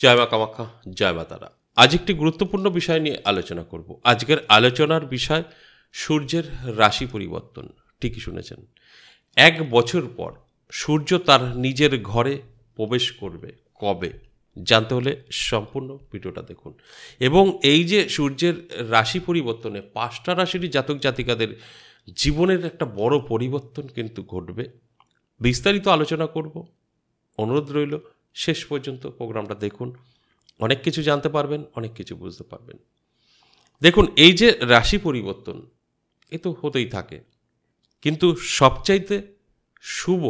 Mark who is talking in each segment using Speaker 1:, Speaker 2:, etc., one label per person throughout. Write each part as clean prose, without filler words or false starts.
Speaker 1: জয় মা কামাখ্যা, জয় মা তারা। আজ একটি গুরুত্বপূর্ণ বিষয় নিয়ে আলোচনা করব। আজকের আলোচনার বিষয় সূর্যের রাশি পরিবর্তন। ঠিকই শুনেছেন। 1 বছর পর সূর্য তার নিজের ঘরে প্রবেশ করবে। কবে জানতে হলে সম্পূর্ণ ভিডিওটা দেখুন। এবং এই যে সূর্যের রাশি পরিবর্তনে 5টা রাশিরই জাতক জাতিকাদের জীবনের একটা বড় পরিবর্তন কিন্তু ঘটবে। বিস্তারিত আলোচনা করব। অনুরোধ রইল শেষ পর্যন্ত প্রোগ্রামটা দেখুন। অনেক কিছু জানতে পারবেন, অনেক কিছু বুঝতে পারবেন। দেখুন, এই যে রাশি পরিবর্তন, এ তো হতেই থাকে, কিন্তু সবচাইতে শুভ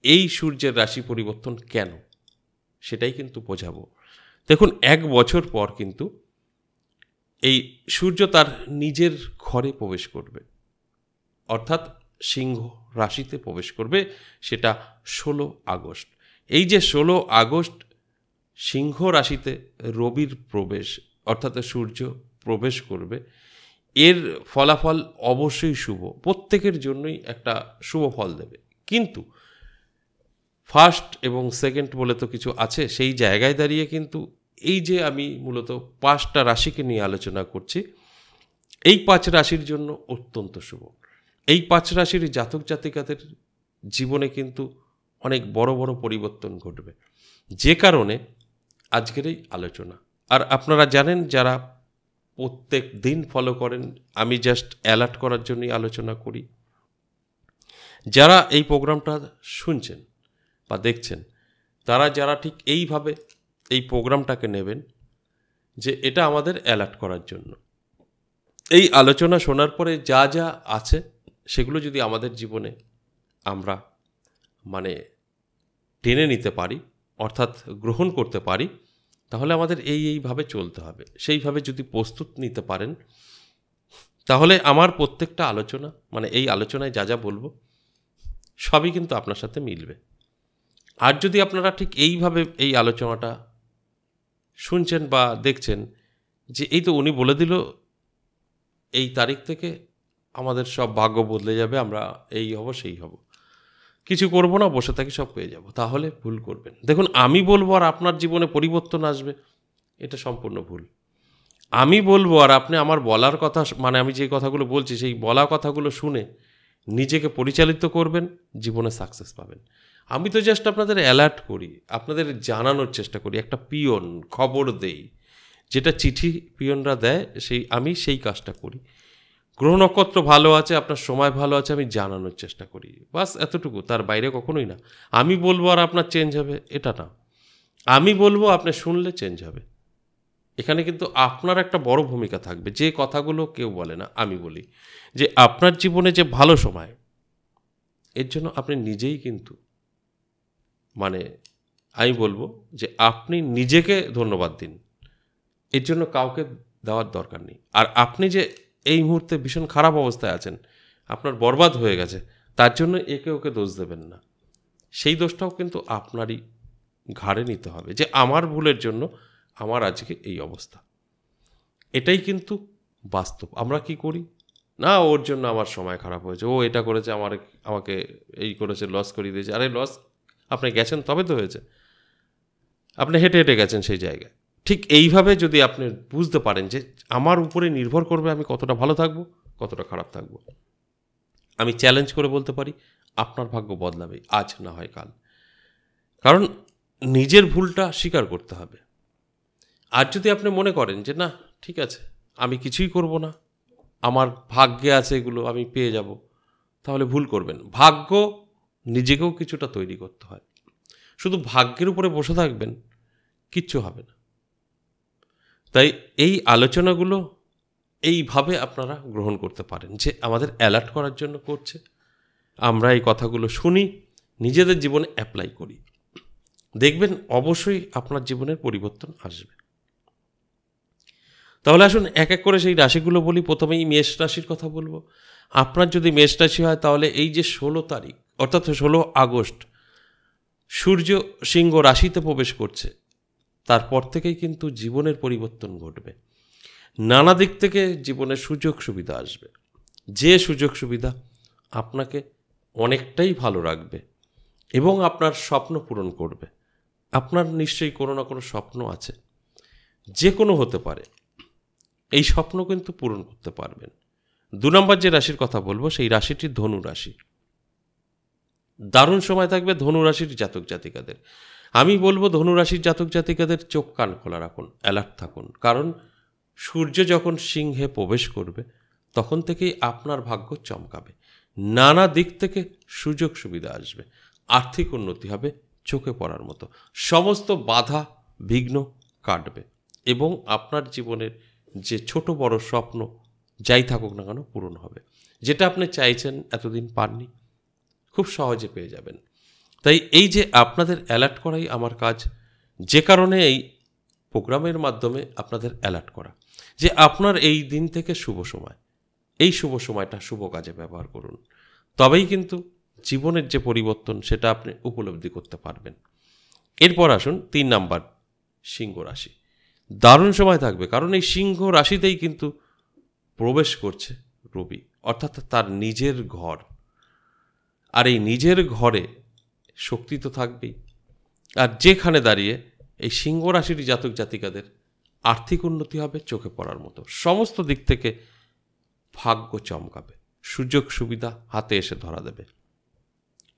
Speaker 1: এই সূর্যের রাশি পরিবর্তন কেন, সেটাই কিন্তু বোঝাবো। দেখুন, 1 বছর পর কিন্তু এই সূর্য তার নিজের ঘরে প্রবেশ করবে, অর্থাৎ সিংহ রাশিতে প্রবেশ করবে। সেটা 16 আগস্ট। এই যে 16 আগস্ট সিংহ রাশিতে রবির প্রবেশ, অর্থাৎ সূর্য প্রবেশ করবে, এর ফলাফল অবশ্যই শুভ, প্রত্যেকের জন্যই একটা শুভ ফল দেবে। কিন্তু ফার্স্ট এবং সেকেন্ড বলে তো কিছু আছে, সেই জায়গায় দাঁড়িয়ে কিন্তু এই যে আমি মূলত 5টা রাশিকে নিয়ে আলোচনা করছি, এই 5 রাশির জন্য অত্যন্ত শুভ। এই 5 রাশির জাতক জাতিকাদের জীবনে কিন্তু অনেক বড় বড় পরিবর্তন ঘটবে, যে কারণে আজকের এই আলোচনা। আর আপনারা জানেন, যারা প্রত্যেক দিন ফলো করেন, আমি জাস্ট অ্যালার্ট করার জন্যই আলোচনা করি। যারা এই প্রোগ্রামটা শুনছেন বা দেখছেন, তারা যারা ঠিক এইভাবে এই প্রোগ্রামটাকে নেবেন যে এটা আমাদের অ্যালার্ট করার জন্য, এই আলোচনা শোনার পরে যা যা আছে সেগুলো যদি আমাদের জীবনে আমরা টেনে নিতে পারি, অর্থাৎ গ্রহণ করতে পারি, তাহলে আমাদের এইভাবে চলতে হবে। সেইভাবে যদি প্রস্তুত নিতে পারেন, তাহলে আমার প্রত্যেকটা আলোচনা, এই আলোচনায় যা যা বলবো, সবই কিন্তু আপনার সাথে মিলবে। আর যদি আপনারা ঠিক এইভাবে এই আলোচনাটা শুনছেন বা দেখছেন যে এই তো উনি বলে দিল এই তারিখ থেকে আমাদের সব ভাগ্য বদলে যাবে, আমরা এই হব সেই হব, কিছু করব না, বসে থাকি সব পেয়ে যাব, তাহলে ভুল করবেন। দেখুন, আমি বলবো আর আপনার জীবনে পরিবর্তন আসবে, এটা সম্পূর্ণ ভুল। আমি বলবো আর আপনি আমার বলার কথা, আমি যে কথাগুলো বলছি সেই বলা কথাগুলো শুনে নিজেকে পরিচালিত করবেন, জীবনে সাকসেস পাবেন। আমি তো জাস্ট আপনাদের অ্যালার্ট করি, আপনাদের জানানোর চেষ্টা করি, একটা পিয়ন, খবর দেই, যেটা চিঠি পিয়নরা দেয়, আমি সেই কাজটা করি। গ্রহ নক্ষত্র ভালো আছে, আপনার সময় ভালো আছে, আমি জানানোর চেষ্টা করি, বাস এতটুকু, তার বাইরে কখনোই না। আমি বলবো আর আপনার চেঞ্জ হবে, এটা না। আমি বলবো, আপনি শুনলে চেঞ্জ হবে। এখানে কিন্তু আপনার একটা বড় ভূমিকা থাকবে। যে কথাগুলো কেউ বলে না, আমি বলি যে আপনার জীবনে যে ভালো সময়, এর জন্য আপনি নিজেই কিন্তু আমি বলবো যে আপনি নিজেকে ধন্যবাদ দিন, এর জন্য কাউকে দেওয়ার দরকার নেই। আর আপনি যে এই মুহূর্তে ভীষণ খারাপ অবস্থায় আছেন, আপনার বরবাদ হয়ে গেছে, তার জন্য একে ওকে দোষ দেবেন না। সেই দোষটাও কিন্তু আপনারই ঘাড়ে নিতে হবে, যে আমার ভুলের জন্য আমার আজকে এই অবস্থা। এটাই কিন্তু বাস্তব। আমরা কি করি না, ওর জন্য আমার সময় খারাপ হয়েছে, ও এটা করেছে, আমাকে এই করেছে, লস করিয়ে দিয়েছে। আরে লস আপনি গেছেন তবে তো হয়েছে, আপনি হেঁটে হেঁটে গেছেন সেই জায়গায়। ঠিক এইভাবে যদি আপনি বুঝতে পারেন যে আমার উপরে নির্ভর করবে আমি কতটা ভালো থাকবো, কতটা খারাপ থাকবো, আমি চ্যালেঞ্জ করে বলতে পারি আপনার ভাগ্য বদলাবে, আজ না হয় কাল। কারণ নিজের ভুলটা স্বীকার করতে হবে। আর যদি আপনি মনে করেন যে না, ঠিক আছে, আমি কিছুই করব না, আমার ভাগ্যে আছে এগুলো, আমি পেয়ে যাব, তাহলে ভুল করবেন। ভাগ্য নিজেকেও কিছুটা তৈরি করতে হয়। শুধু ভাগ্যের উপরে বসে থাকবেন, কিচ্ছু হবে না। তাই এই আলোচনাগুলো এইভাবে আপনারা গ্রহণ করতে পারেন, যে আমাদের অ্যালার্ট করার জন্য করছে। আমরা এই কথাগুলো শুনি, নিজেদের জীবনে অ্যাপ্লাই করি, দেখবেন অবশ্যই আপনার জীবনের পরিবর্তন আসবে। তাহলে আসুন এক এক করে সেই রাশিগুলো বলি। প্রথমেই মেষ রাশির কথা বলবো। আপনার যদি মেষ রাশি হয়, তাহলে এই যে 16 তারিখ, অর্থাৎ 16 আগস্ট সূর্য সিংহ রাশিতে প্রবেশ করছে, তারপর থেকেই কিন্তু জীবনের পরিবর্তন ঘটবে। নানা দিক থেকে জীবনের সুযোগ সুবিধা আসবে, যে সুযোগ সুবিধা আপনাকে অনেকটাই ভালো রাখবে এবং আপনার স্বপ্ন পূরণ করবে। আপনার নিশ্চয়ই কোনো না কোনো স্বপ্ন আছে, যে কোনো হতে পারে। এই স্বপ্ন কিন্তু পূরণ করতে পারবেন। 2 নম্বর যে রাশির কথা বলবো সেই রাশিটি ধনু রাশি। দারুণ সময় থাকবে ধনু রাশির জাতক জাতিকাদের। আমি বলবো ধনু রাশির জাতক জাতিকাদের চোখ কান খোলা রাখুন, অ্যালার্ট থাকুন। কারণ সূর্য যখন সিংহে প্রবেশ করবে তখন থেকেই আপনার ভাগ্য চমকাবে। নানা দিক থেকে সুযোগ সুবিধা আসবে, আর্থিক উন্নতি হবে চোখে পড়ার মতো, সমস্ত বাধা বিঘ্ন কাটবে এবং আপনার জীবনের যে ছোট বড় স্বপ্ন যাই থাকুক না কেন পূরণ হবে। যেটা আপনি চাইছেন এতদিন পাননি, খুব সহজে পেয়ে যাবেন। তাই এই যে আপনাদের অ্যালার্ট করাই আমার কাজ, যে কারণে এই প্রোগ্রামের মাধ্যমে আপনাদের অ্যালার্ট করা যে আপনার এই দিন থেকে শুভ সময়, এই শুভ সময়টা শুভ কাজে ব্যবহার করুন। তবেই কিন্তু জীবনের যে পরিবর্তন সেটা আপনি উপলব্ধি করতে পারবেন। এরপর আসুন 3 নাম্বার সিংহ রাশি। দারুণ সময় থাকবে, কারণ এই সিংহ রাশিতেই কিন্তু প্রবেশ করছে রবি, অর্থাৎ তার নিজের ঘর। আর এই নিজের ঘরে শক্তি তো থাকবেই। আর যেখানে দাঁড়িয়ে এই সিংহ রাশির জাতক জাতিকাদের আর্থিক উন্নতি হবে চোখে পড়ার মতো, সমস্ত দিক থেকে ভাগ্য চমকাবে, সুযোগ সুবিধা হাতে এসে ধরা দেবে।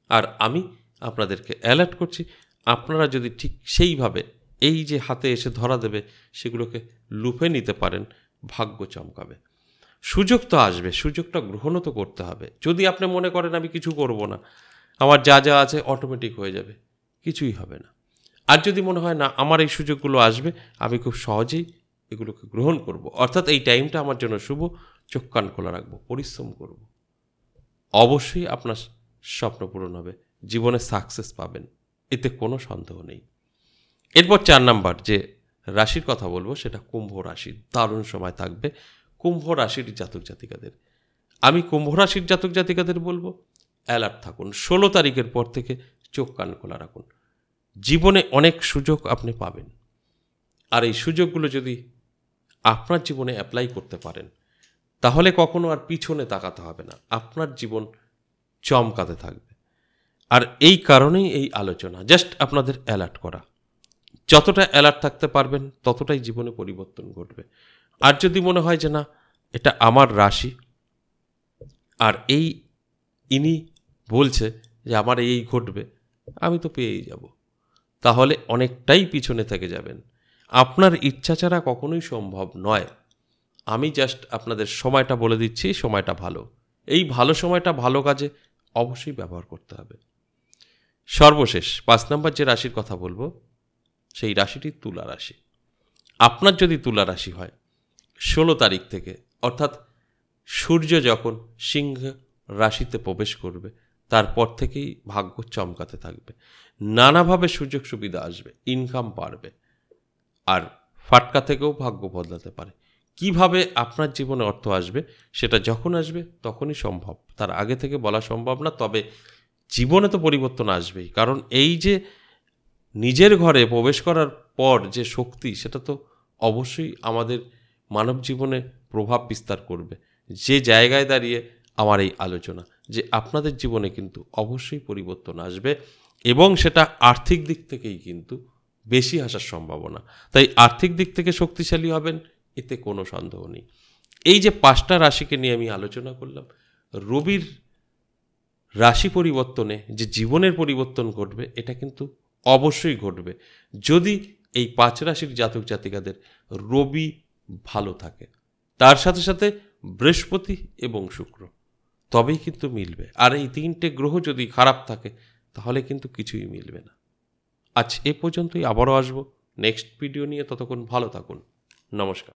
Speaker 1: আর আমি আপনাদেরকে অ্যালার্ট করছি, আপনারা যদি ঠিক সেইভাবে এই যে হাতে এসে ধরা দেবে সেগুলোকে লুফে নিতে পারেন, ভাগ্য চমকাবে। সুযোগ তো আসবে, সুযোগটা গ্রহণও তো করতে হবে। যদি আপনি মনে করেন আমি কিছু করব না, আমার যা যা আছে অটোমেটিক হয়ে যাবে, কিছুই হবে না। আর যদি মনে হয় না আমার এই সুযোগগুলো আসবে, আমি খুব সহজেই এগুলোকে গ্রহণ করব, অর্থাৎ এই টাইমটা আমার জন্য শুভ, চোখ কান খোলা রাখবো, পরিশ্রম করব, অবশ্যই আপনার স্বপ্ন পূরণ হবে, জীবনে সাকসেস পাবেন, এতে কোনো সন্দেহ নেই। এরপর 4 নাম্বার যে রাশির কথা বলবো সেটা কুম্ভ রাশি। দারুণ সময় থাকবে কুম্ভ রাশির জাতক জাতিকাদের। আমি কুম্ভ রাশির জাতক জাতিকাদের বলবো অ্যালার্ট থাকুন। 16 তারিখের পর থেকে চোখ কান খোলা রাখুন, জীবনে অনেক সুযোগ আপনি পাবেন। আর এই সুযোগগুলো যদি আপনার জীবনে অ্যাপ্লাই করতে পারেন তাহলে কখনো আর পিছনে তাকাতে হবে না, আপনার জীবন চমকাতে থাকবে। আর এই কারণেই এই আলোচনা, জাস্ট আপনাদের অ্যালার্ট করা। যতটা অ্যালার্ট থাকতে পারবেন ততটাই জীবনে পরিবর্তন ঘটবে। আর যদি মনে হয় যে না এটা আমার রাশি আর এই ইনি বলছে যে আমার এই ঘটবে, আমি তো পেয়েই যাব, তাহলে অনেকটাই পিছনে থেকে যাবেন। আপনার ইচ্ছা ছাড়া কখনোই সম্ভব নয়। আমি জাস্ট আপনাদের সময়টা বলে দিচ্ছি, সময়টা ভালো, এই ভালো সময়টা ভালো কাজে অবশ্যই ব্যবহার করতে হবে। সর্বশেষ 5 নম্বর যে রাশির কথা বলবো সেই রাশিটি তুলা রাশি। আপনার যদি তুলা রাশি হয় 16 তারিখ থেকে, অর্থাৎ সূর্য যখন সিংহ রাশিতে প্রবেশ করবে তারপর থেকেই ভাগ্য চমকাতে থাকবে, নানাভাবে সুযোগ সুবিধা আসবে, ইনকাম বাড়বে, আর ফাটকা থেকেও ভাগ্য বদলাতে পারে। কিভাবে আপনার জীবনে অর্থ আসবে সেটা যখন আসবে তখনই সম্ভব, তার আগে থেকে বলা সম্ভব না। তবে জীবনে তো পরিবর্তন আসবেই, কারণ এই যে নিজের ঘরে প্রবেশ করার পর যে শক্তি সেটা তো অবশ্যই আমাদের মানব জীবনে প্রভাব বিস্তার করবে। যে জায়গায় দাঁড়িয়ে আমার এই আলোচনা যে আপনাদের জীবনে কিন্তু অবশ্যই পরিবর্তন আসবে এবং সেটা আর্থিক দিক থেকেই কিন্তু বেশি আসার সম্ভাবনা। তাই আর্থিক দিক থেকে শক্তিশালী হবেন, এতে কোনো সন্দেহ নেই। এই যে 5টা রাশিকে নিয়ে আমি আলোচনা করলাম, রবির রাশি পরিবর্তনে যে জীবনের পরিবর্তন ঘটবে এটা কিন্তু অবশ্যই ঘটবে যদি এই 5 রাশির জাতক জাতিকাদের রবি ভালো থাকে, তার সাথে সাথে বৃহস্পতি এবং শুক্র, তবেই কিন্তু মিলবে। আর এই 3টে গ্রহ যদি খারাপ থাকে তাহলে কিন্তু কিছুই মিলবে না। আজ এ পর্যন্তই, আবারও আসবো নেক্সট ভিডিও নিয়ে, ততক্ষণ ভালো থাকুন, নমস্কার।